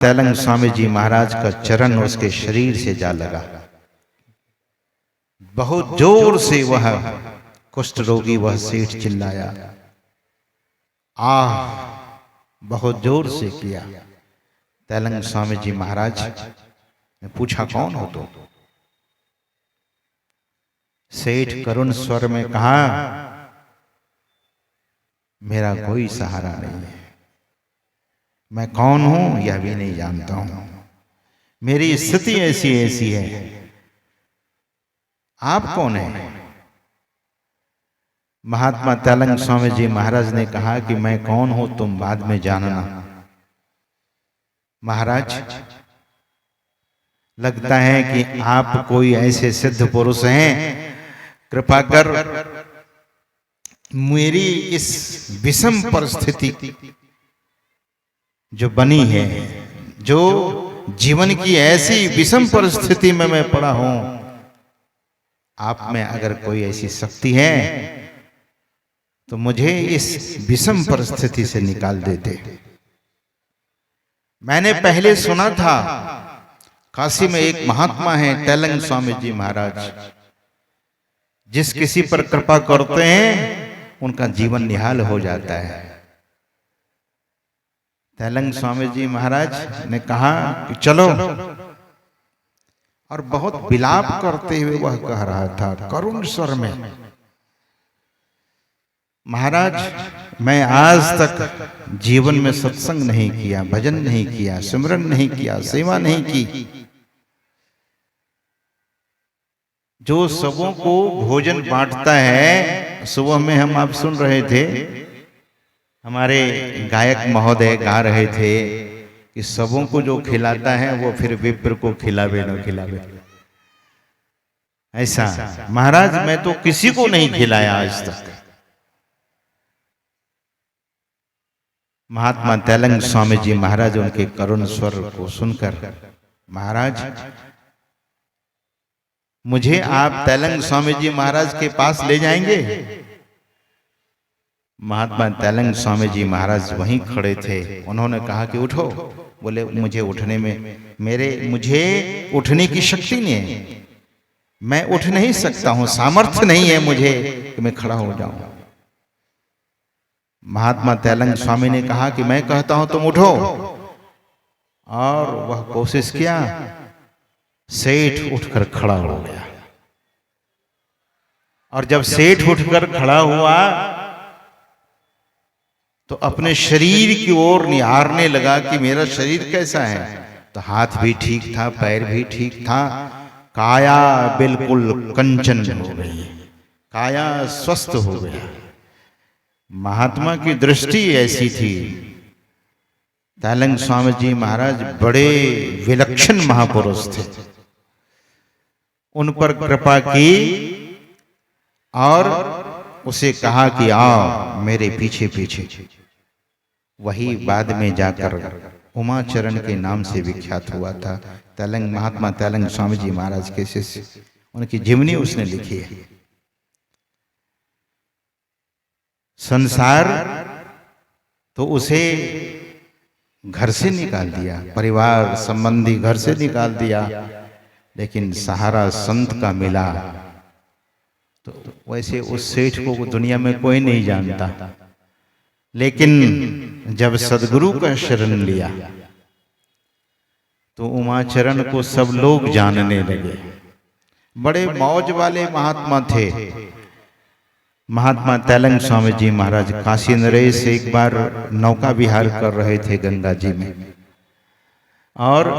तैलंग स्वामी जी महाराज का चरण उसके शरीर से जा लगा। बहुत जोर से वह कुष्ठ रोगी वह सेठ चिल्लाया, आह, बहुत जोर से किया। तैलंग स्वामी जी महाराज ने पूछा, कौन हो तुम? सेठ करुण स्वर में कहा, मेरा कोई सहारा नहीं है, मैं कौन हूं यह भी नहीं जानता हूं, मेरी स्थिति ऐसी ऐसी है, आप कौन हैं? महात्मा तैलंग स्वामी जी महाराज ने कहा कि मैं कौन हूं तुम बाद में जानना। महाराज, लगता है कि आप कोई ऐसे सिद्ध पुरुष हैं, कृपा कर मेरी इस विषम परिस्थिति जो बनी है, जो जीवन की ऐसी विषम परिस्थिति में मैं पड़ा हूं, आप में अगर कोई ऐसी शक्ति है तो मुझे इस विषम परिस्थिति से निकाल देते। मैंने पहले सुना था काशी में एक महात्मा है तैलंग स्वामी जी महाराज, जिस किसी पर कृपा करते हैं उनका जीवन निहाल हो जाता है। तैलंग स्वामी जी महाराज ने कहा कि चलो, और बहुत विलाप करते हुए वह कह रहा था करुण स्वर में, महाराज, मैं आज तक जीवन में सत्संग नहीं किया, भजन नहीं किया, सिमरन नहीं किया, सेवा नहीं की। जो सबों को भोजन बांटता है, सुबह में हम आप सुन रहे थे, हमारे गायक महोदय गा रहे थे कि सबों को जो खिलाता है वो फिर विप्र को खिलावे न खिलावे। ऐसा महाराज, मैं तो किसी को नहीं खिलाया आज तक। महात्मा तैलंग स्वामी जी महाराज उनके करुण स्वर को सुनकर, महाराज, मुझे आप तैलंग स्वामी जी महाराज के पास ले जाएंगे? महात्मा तैलंग स्वामी जी महाराज वहीं खड़े थे। उन्होंने कहा कि उठो। बोले, मुझे उठने की शक्ति नहीं है, मैं उठ नहीं सकता हूं, सामर्थ्य नहीं है मुझे कि मैं खड़ा हो जाऊं। महात्मा तैलंग स्वामी ने कहा कि मैं कहता हूं तुम उठो, और वह कोशिश किया, सेठ उठकर खड़ा हो गया। और जब सेठ उठकर खड़ा हुआ तो अपने शरीर की ओर निहारने लगा कि मेरा शरीर कैसा है। तो हाथ भी ठीक था, पैर भी ठीक था, काया बिल्कुल कंचन हो गई, काया स्वस्थ हो गया। महात्मा की दृष्टि ऐसी थी। तैलंग स्वामी जी महाराज बड़े विलक्षण महापुरुष थे। उन पर कृपा की और उसे कहा कि आओ मेरे पीछे पीछे। वही बाद में जाकर उमाचरण के नाम से विख्यात हुआ था। तैलंग, महात्मा तैलंग स्वामी जी महाराज के शिष्य, उनकी जीवनी उसने लिखी है। संसार तो उसे घर से निकाल दिया, परिवार संबंधी घर से निकाल दिया, लेकिन सहारा संत का मिला। तो वैसे उस सेठ को दुनिया में कोई नहीं जानता, लेकिन जब सदगुरु का शरण लिया तो उमाचरण को सब लोग जानने लगे। बड़े मौज वाले महात्मा थे। महात्मा तैलंग स्वामी जी महाराज काशी नरेश से एक बार नौका विहार कर रहे थे गंगा जी में, और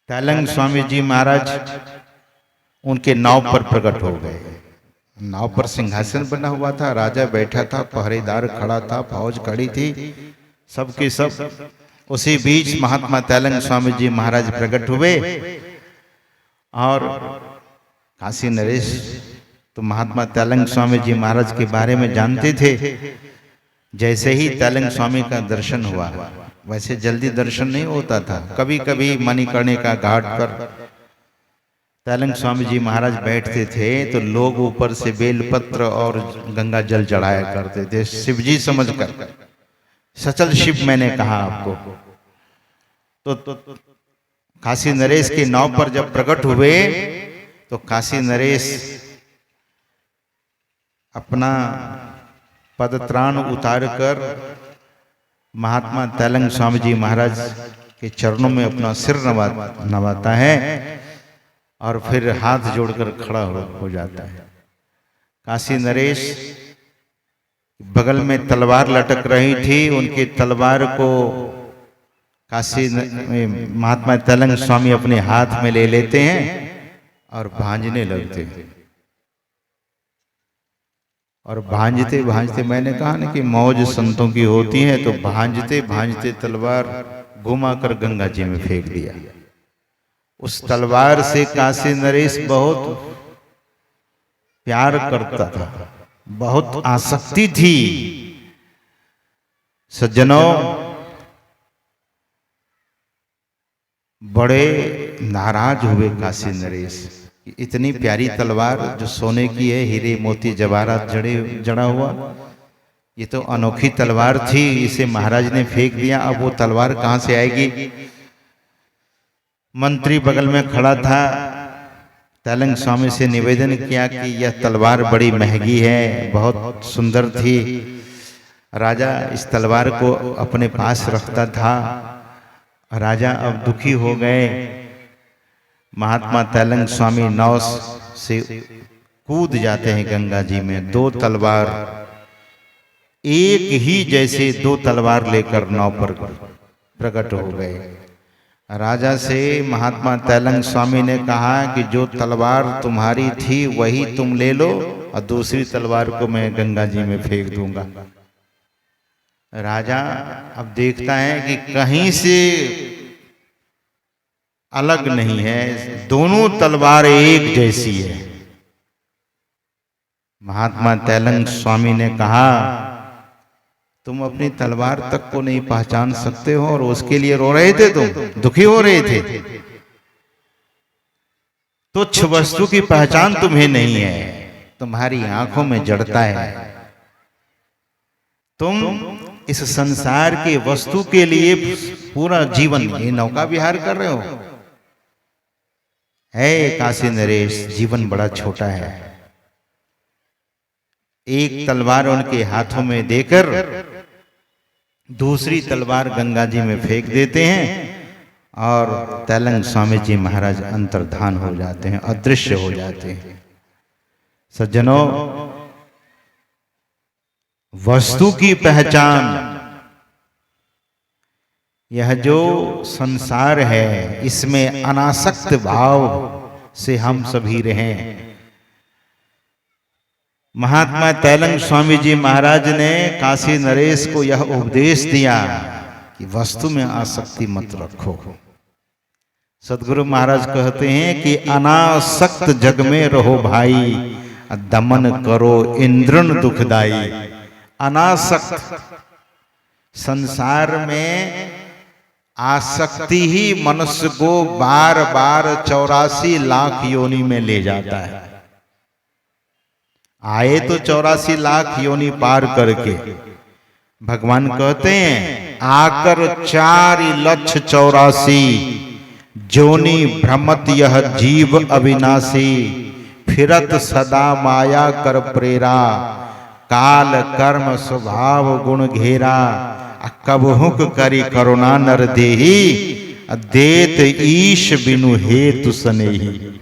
तैलंग स्वामी जी महाराज उनके नाव पर प्रकट हो गए। नाव पर सिंहासन बना हुआ था, राजा बैठा था, पहरेदार खड़ा था, फौज खड़ी थी, सबके सब। उसी बीच महात्मा तैलंग स्वामी जी महाराज प्रकट हुए। और काशी नरेश तो महात्मा तैलंग स्वामी जी महाराज के बारे में जानते थे। जैसे ही तैलंग स्वामी का दर्शन हुआ, वैसे जल्दी दर्शन नहीं होता था, कभी कभी मणिकर्णिका घाट पर तैलंग स्वामी जी महाराज बैठते थे तो लोग ऊपर से बेलपत्र और गंगा जल चढ़ाया करते थे, शिवजी समझकर। सचल शिव मैंने कहा आपको। तो काशी नरेश के नाव पर जब प्रकट हुए तो काशी नरेश अपना पदत्राण उतार कर महात्मा तैलंग स्वामी जी महाराज के चरणों में अपना सिर नवाता है और फिर हाथ जोड़कर खड़ा हो जाता है। काशी नरेश बगल में तलवार लटक रही थी, उनकी तलवार को काशी महात्मा तैलंग स्वामी अपने हाथ में ले लेते हैं और भांजने लगते हैं। और भांजते भांजते, मैंने कहा ना कि मौज संतों की होती है, तो भांजते भांजते तलवार घुमाकर गंगा जी में फेंक दिया। उस तलवार से काशी नरेश बहुत प्यार करता था, बहुत आसक्ति थी। सज्जनों, बड़े नाराज हुए काशी नरेश। इतनी प्यारी तलवार जो सोने की है, हीरे मोती जवाहरात जड़ा हुआ, ये तो अनोखी तलवार थी, इसे महाराज ने फेंक दिया। अब वो तलवार कहां से आएगी? मंत्री बगल में खड़ा था, तैलंग स्वामी से निवेदन किया कि यह तलवार बड़ी महंगी है, बहुत सुंदर थी। राजा इस तलवार को अपने पास रखता था। राजा अब दुखी हो गए। महात्मा तैलंग स्वामी नाव से कूद जाते हैं गंगा जी में। दो तलवार, एक ही जैसे दो तलवार लेकर नाव पर प्रकट हो गए। राजा से महात्मा तैलंग स्वामी ने कहा कि जो तलवार तुम्हारी थी वही तुम ले लो और दूसरी तलवार को मैं गंगा जी में फेंक दूंगा। राजा अब देखता है कि कहीं से अलग नहीं है, दोनों तलवार एक जैसी है। महात्मा तैलंग स्वामी ने कहा, तुम अपनी तलवार तक को नहीं पहचान सकते हो और उसके लिए रो रहे थे, तुम दुखी हो रहे थे। तुच्छ वस्तु की पहचान तुम्हें नहीं है, तुम्हारी आंखों में जड़ता है। तुम इस संसार के वस्तु के लिए पूरा जीवन ये नौका विहार कर रहे हो। है काशी नरेश, जीवन बड़ा छोटा है। एक तलवार उनके हाथों में देकर दूसरी तलवार गंगा जी में फेंक देते हैं और तैलंग स्वामी जी महाराज अंतर्धान हो जाते हैं, अदृश्य हो जाते हैं। सज्जनों, वस्तु की पहचान, यह जो संसार है इसमें अनासक्त भाव से हम सभी रहें। महात्मा तैलंग स्वामी जी महाराज ने काशी नरेश को यह उपदेश दिया कि वस्तु में आसक्ति मत रखो। सदगुरु महाराज कहते हैं कि अनासक्त जग में रहो भाई, दमन करो इंद्रन दुखदाई। अनासक्त, संसार में आसक्ति ही मनुष्य को बार बार 84 लाख योनि में ले जाता है। आए तो 84 लाख योनि पार करके। भगवान कहते हैं, आकर 4,84,000 जोनि भ्रमत यह जीव अविनाशी, फिरत सदा माया कर प्रेरा, काल कर्म स्वभाव गुण घेरा, कबहुक करी करुणा नर देही, देत ईश बिनु हेतु सनेही।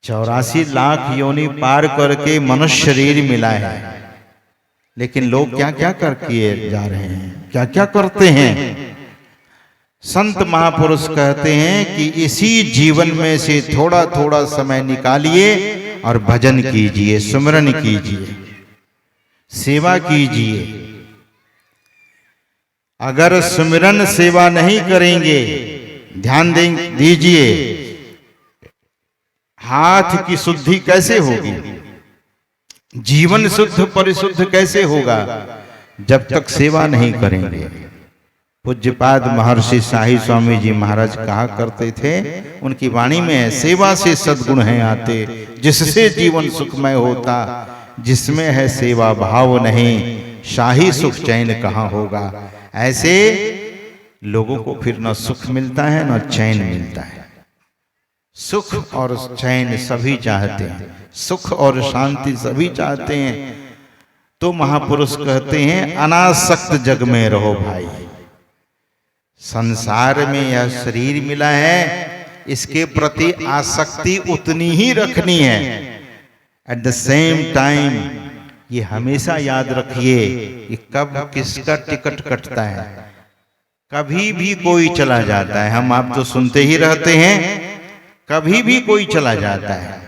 84 लाख योनि पार करके मनुष्य शरीर मिला है, लेकिन लोग क्या क्या कर किए जा रहे हैं, क्या क्या करते हैं। संत महापुरुष कहते हैं कि इसी जीवन में से थोड़ा थोड़ा समय निकालिए और भजन कीजिए, सुमिरन कीजिए, सेवा कीजिए। अगर सुमिरन सेवा नहीं करेंगे, ध्यान दीजिए, हाथ की शुद्धि कैसे होगी, जीवन शुद्ध परिशुद्ध कैसे होगा जब तक सेवा नहीं करेंगे। पूज्यपाद महर्षि शाही स्वामी जी महाराज कहा करते थे, उनकी वाणी में, सेवा से सद्गुण हैं आते, जिससे जीवन सुखमय होता, जिसमें है सेवा भाव नहीं, शाही सुख चैन कहाँ होगा। ऐसे लोगों को फिर न सुख मिलता है न चैन मिलता है। सुख और चैन सभी चाहते हैं, सुख और शांति सभी चाहते हैं। तो महापुरुष कहते हैं अनासक्त जग में रहो भाई। संसार में यह शरीर मिला है, इसके प्रति आसक्ति उतनी ही रखनी है। एट द सेम टाइम ये हमेशा याद रखिए कि कब किसका टिकट कटता है। कभी भी कोई चला जाता है, हम आप तो सुनते ही रहते हैं, कभी भी कोई चला जाता है।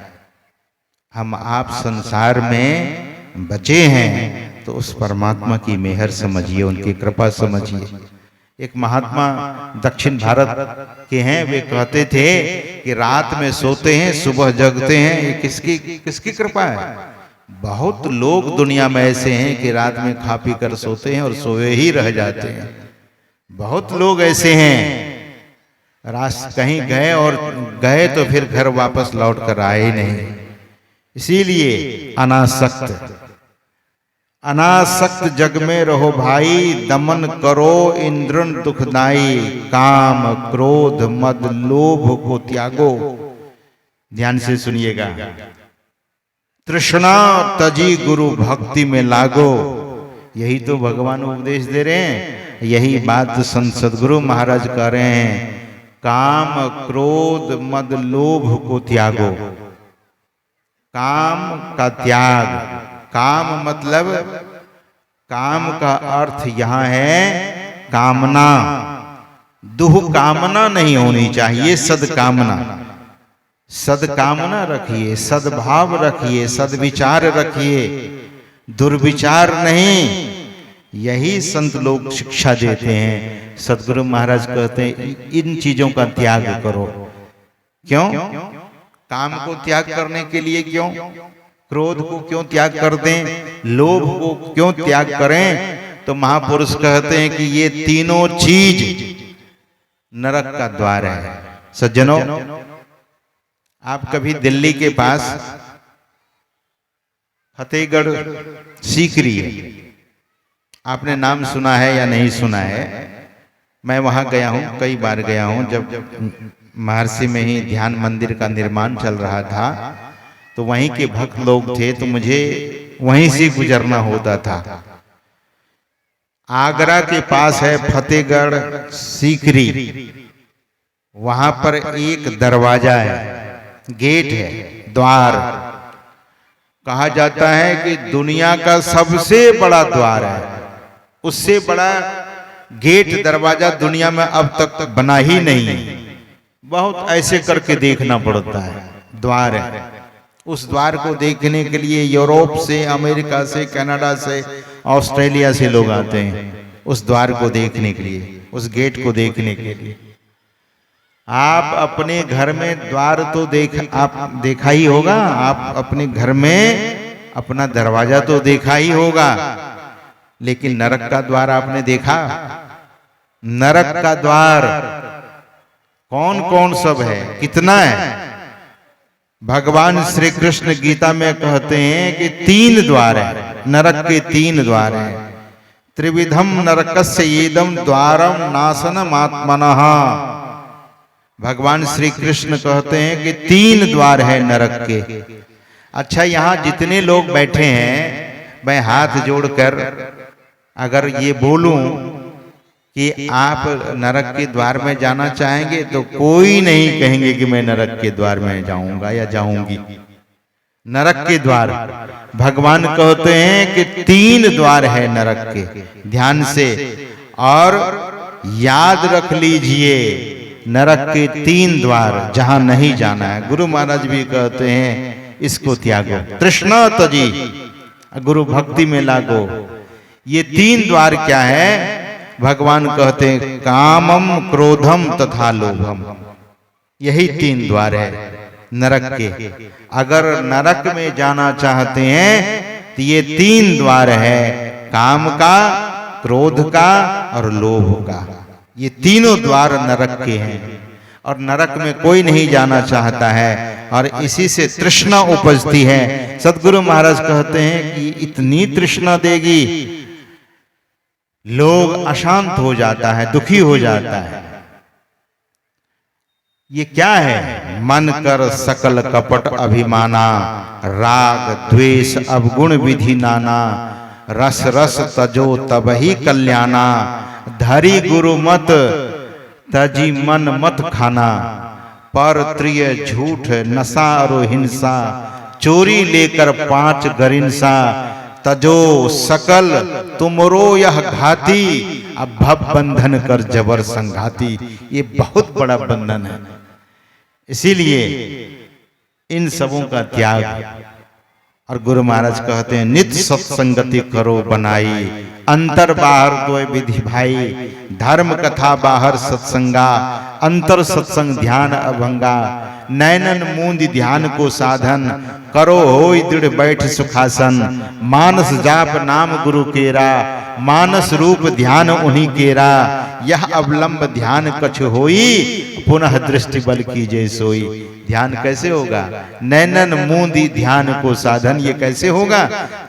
हम आप संसार में बचे हैं तो उस परमात्मा की मेहर समझिए, उनकी कृपा समझिए। एक महात्मा दक्षिण भारत के हैं, वे कहते थे कि रात में सोते हैं सुबह जगते हैं, ये किसकी कृपा है। बहुत लोग दुनिया में ऐसे हैं कि रात में खा पी कर सोते हैं और सोए ही रह जाते हैं। बहुत लोग ऐसे हैं कहीं गए और गए तो फिर घर वापस लौट कर आए ही नहीं। इसीलिए अनासक्त जग में रहो भाई, दमन करो इंद्रन दुखदाई, काम क्रोध मद लोभ को त्यागो। ध्यान से सुनिएगा। तृष्णा तजी गुरु भक्ति में लागो, यही तो भगवान उपदेश दे रहे हैं, यही बात संत सद्गुरु महाराज कह रहे हैं। काम क्रोध मद लोभ को त्यागो। काम का त्याग, काम मतलब काम का अर्थ यहां है कामना। दुह कामना नहीं होनी चाहिए, सदकामना। सदकामना रखिए, सद्भाव रखिए, सद्विचार रखिए, दुर्विचार नहीं। यही संत लोग शिक्षा देते हैं। सद्गुरु महाराज कहते हैं इन चीजों का त्याग करो। क्यों? काम को त्याग करने के लिए क्यों? क्रोध को क्यों त्याग कर दें? लोभ को क्यों त्याग करें? तो महापुरुष कहते हैं कि ये तीनों चीज नरक का द्वार है। सज्जनों, आप कभी दिल्ली के पास फतेहगढ़ सीकरी है, आपने नाम सुना है या नहीं सुना है? मैं वहां गया हूं, कई बार गया हूं। जब महर्षि में ही ध्यान मंदिर का निर्माण चल रहा था तो वहीं के भक्त लोग थे, तो मुझे वहीं से गुजरना होता था। आगरा के पास है फतेहगढ़ सीकरी, वहां पर एक दरवाजा है, गेट है, द्वार। कहा जाता है कि दुनिया का सबसे बड़ा द्वार है, उससे बड़ा गेट दरवाजा दुनिया में अब तक बना ही नहीं है। बहुत ऐसे करके देखना पड़ता है। द्वार है, उस द्वार को देखने के लिए यूरोप से, अमेरिका से, कनाडा से, ऑस्ट्रेलिया से लोग आते हैं उस द्वार को देखने के लिए, उस गेट को देखने के लिए। आप अपने घर में द्वार तो आप देखा ही होगा, आप अपने घर में अपना दरवाजा तो देखा ही होगा, लेकिन नरक का द्वार आपने देखा? नरक का द्वार कौन कौन सब है, कितना है? भगवान श्री कृष्ण गीता में कहते हैं कि 3 द्वार है, नरक के 3 द्वार हैं। त्रिविधम नरकस्य येदम द्वारम नाशनम आत्मनः। भगवान श्री कृष्ण कहते हैं कि 3 द्वार है नरक के। अच्छा, यहाँ जितने लोग बैठे हैं, मैं हाथ जोड़कर अगर ये बोलूं कि आप नरक के द्वार में जाना चाहेंगे तो कोई नहीं कहेंगे कि मैं नरक के द्वार में जाऊंगा या जाऊंगी। नरक के द्वार भगवान कहते हैं कि 3 द्वार है नरक के। ध्यान से और याद रख लीजिए, नरक के 3 द्वार जहां नहीं जाना है। गुरु महाराज भी कहते हैं इसको त्यागो, तृष्णा तजी, गुरु भक्ति में लागो। ये 3 द्वार क्या है? भगवान कहते हैं कामम क्रोधम तथा लोभम। यही 3 द्वार है नरक के। अगर नरक में जाना चाहते हैं तो ये 3 द्वार है, काम का, क्रोध का और लोभ का। ये तीनों द्वार नरक के हैं और नरक में कोई नहीं जाना चाहता है और इसी से तृष्णा उपजती है। सद्गुरु महाराज कहते हैं कि इतनी तृष्णा देगी लोग अशांत हो जाता है, दुखी हो जाता है। ये क्या है? मन कर सकल कपट अभिमाना, राग द्वेष अवगुण विधि नाना, रस रस तजो तबहि कल्याणा, धरी गुरु मत तजी मन मत खाना, पर त्रिय झूठ नशा और हिंसा, चोरी लेकर 5 गरिनसा, तजो सकल तुमरो यह घाती, अब भव बंधन कर जबर संघाती। ये बहुत बड़ा बंधन है, इसीलिए इन सबों का त्याग। और गुरु महाराज कहते हैं नित्य सत्संगति करो बनाई, अंतर बाहर दो विधि भाई, धर्म कथा बाहर सत्संगा, अंतर सत्संग ध्यान अभंगा, नैनन मूंद ध्यान को साधन, करो होई दृढ़ बैठ सुखासन, मानस जाप नाम गुरु केरा, मानस रूप ध्यान उन्हीं केरा, यह अवलंब ध्यान कछ होई, पुनः दृष्टि बल कीजे सोई। ध्यान कैसे होगा? नैनन मूंदी ध्यान को साधन। ये कैसे होगा?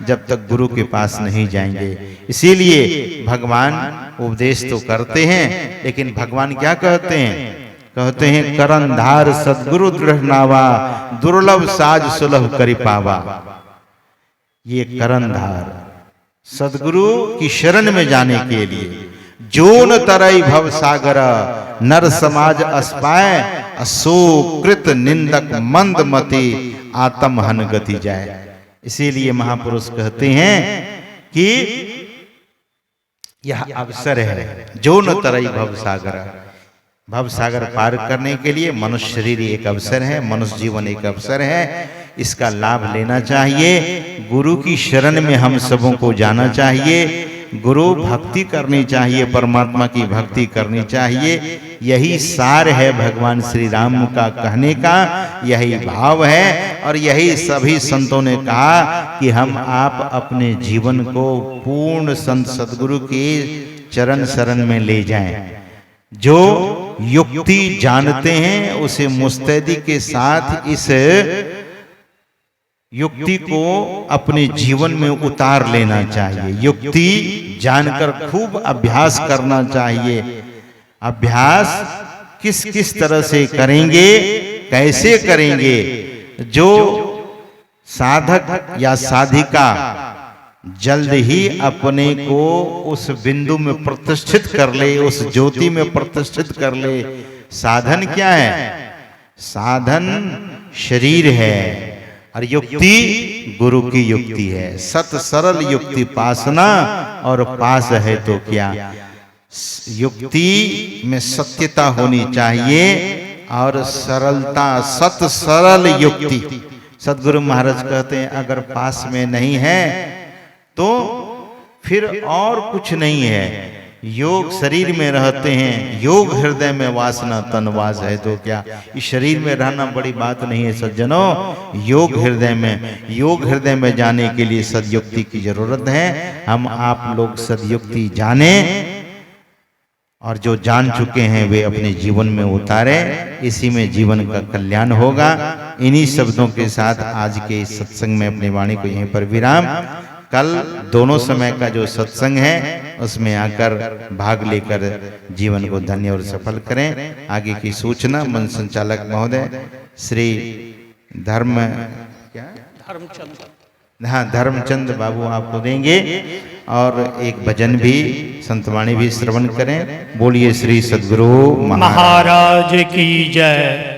जब तक गुरु के पास नहीं जाएंगे। इसीलिए भगवान उपदेश तो करते हैं, लेकिन भगवान क्या कहते हैं? कहते हैं करंधार सदगुरु दृढ़ नावा, दुर्लभ साज सुलभ करि पावा। ये करंधार सदगुरु की शरण में जाने के लिए, जोन तरई भव सागर, नर समाज अस्पाय, असो कृत निंदक मंद मति, आत्महन गति जाए। इसीलिए महापुरुष कहते हैं कि यह अवसर है, जोन तरई भव सागर। भव सागर पार करने के लिए मनुष्य शरीर एक अवसर है, मनुष्य जीवन एक अवसर है। इसका लाभ लेना चाहिए। गुरु की शरण में हम सबों को जाना चाहिए, गुरु भक्ति करनी चाहिए, परमात्मा की भक्ति करनी चाहिए। यही सार है भगवान श्री राम का कहने का, यही भाव है। और यही सभी संतों ने कहा कि हम आप अपने जीवन को पूर्ण संत सदगुरु के चरण शरण में ले जाएं। जो युक्ति जानते हैं उसे मुस्तैदी के साथ इस युक्ति को अपने जीवन में उतार लेना चाहिए। युक्ति जानकर खूब अभ्यास करना चाहिए। अभ्यास किस किस तरह से करेंगे, कैसे करेंगे? जो साधक या साधिका जल्द ही अपने को उस बिंदु में प्रतिष्ठित कर ले, उस ज्योति में प्रतिष्ठित कर ले। साधन क्या है? साधन शरीर है और युक्ति गुरु की युक्ति है। सत सरल युक्ति पासना, और पास है तो क्या। युक्ति में सत्यता होनी चाहिए और सरलता, सत सरल युक्ति। सदगुरु महाराज कहते हैं अगर पास में नहीं है तो फिर और कुछ नहीं है। योग शरीर में रहते हैं, योग हृदय में वासना तनवास है तो क्या। इस शरीर में रहना बड़ी बात नहीं है सज्जनों। योग हृदय में जाने के लिए सदयुक्ति की जरूरत है। हम आप लोग सदयुक्ति जाने और जो जान चुके हैं वे अपने जीवन में उतारे। इसी में जीवन का कल्याण होगा। इन्हीं शब्दों के साथ आज के इस सत्संग में अपनी वाणी को यहीं पर विराम। कल दोनों समय का जो सत्संग है उसमें आकर भाग लेकर जीवन को धन्य और सफल करें। आगे की सूचना मन संचालक महोदय श्री धर्मचंद बाबू आपको देंगे और एक भजन भी संतवाणी भी श्रवण करें। बोलिए श्री सद्गुरु महाराज की जय।